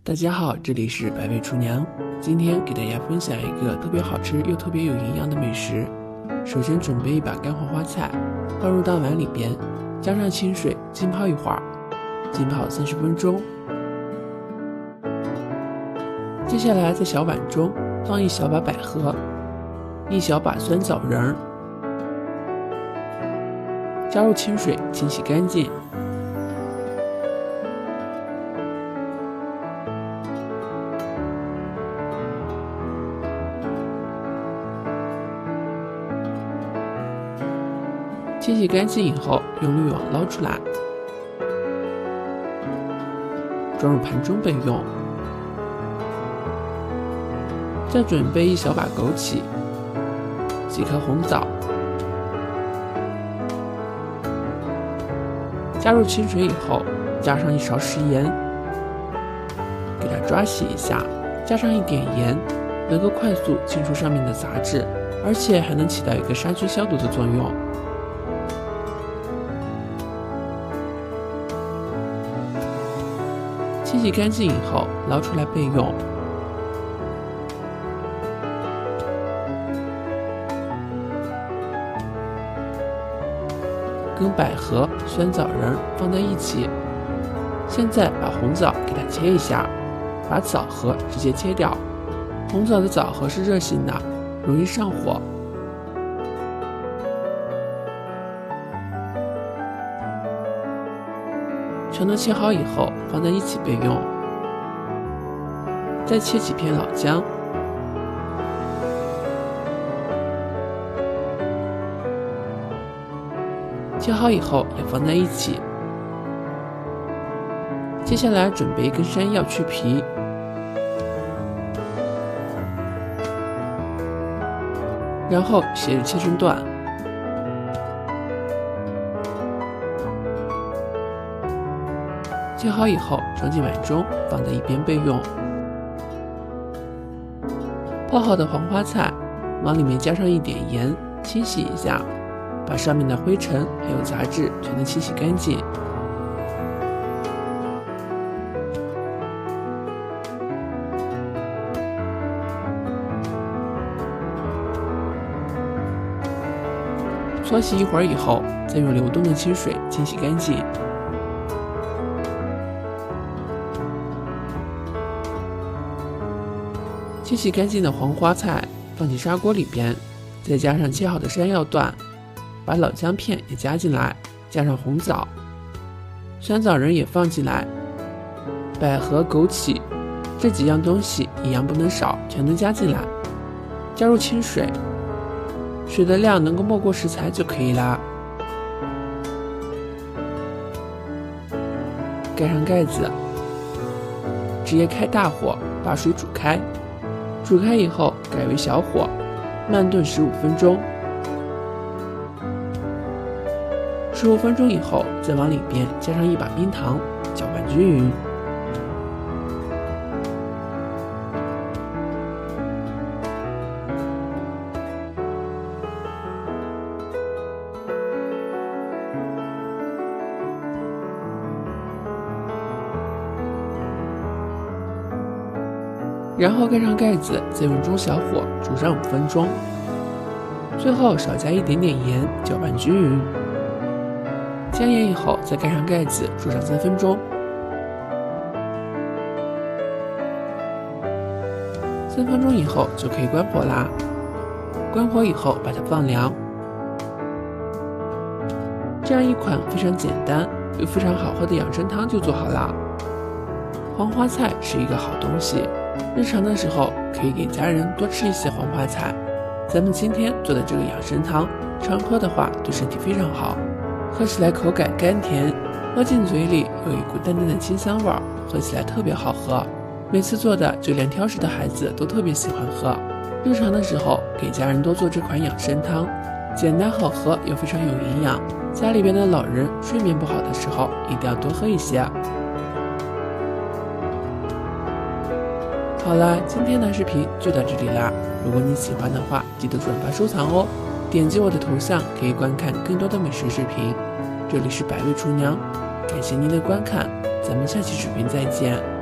大家好，这里是百味厨娘。今天给大家分享一个特别好吃又特别有营养的美食。首先准备一把干黄花菜，放入到碗里边，加上清水浸泡一会儿，浸泡30分钟。接下来在小碗中放一小把百合，一小把酸枣仁，加入清水清洗干净。清洗干净以后，用滤网捞出来，装入盘中备用。再准备一小把枸杞，几颗红枣，加入清水以后，加上一勺食盐，给它抓洗一下，加上一点盐，能够快速清除上面的杂质，而且还能起到一个杀菌消毒的作用。清洗干净以后，捞出来备用。跟百合、酸枣仁放在一起。现在把红枣给它切一下，把枣核直接切掉。红枣的枣核是热性的，容易上火。全都切好以后，放在一起备用。再切几片老姜，切好以后也放在一起。接下来准备一根山药去皮，然后斜着切成段。切好以后装进碗中，放在一边备用。泡好的黄花菜往里面加上一点盐，清洗一下，把上面的灰尘还有杂质全都清洗干净。搓洗一会儿以后，再用流动的清水清洗干净。清洗干净的黄花菜放进砂锅里边，再加上切好的山药段，把老姜片也加进来，加上红枣、酸枣仁也放进来，百合、枸杞这几样东西一样不能少，全都加进来。加入清水，水的量能够没过食材就可以啦。盖上盖子，直接开大火把水煮开。煮开以后改为小火，慢炖15分钟。15分钟以后，再往里边加上一把冰糖，搅拌均匀。然后盖上盖子，再用中小火煮上5分钟，最后少加一点点盐，搅拌均匀。加盐以后，再盖上盖子煮上3分钟。3分钟以后就可以关火啦。关火以后把它放凉。这样一款非常简单又非常好喝的养生汤就做好了。黄花菜是一个好东西。日常的时候可以给家人多吃一些黄花菜。咱们今天做的这个养生汤，常喝的话对身体非常好，喝起来口感甘甜，喝进嘴里有一股淡淡的清香味，喝起来特别好喝。每次做的就连挑食的孩子都特别喜欢喝。日常的时候给家人多做这款养生汤，简单好喝又非常有营养。家里边的老人睡眠不好的时候一定要多喝一些。好了，今天的视频就到这里啦。如果你喜欢的话，记得转发收藏哦。点击我的头像可以观看更多的美食视频。这里是百味厨娘，感谢您的观看，咱们下期视频再见。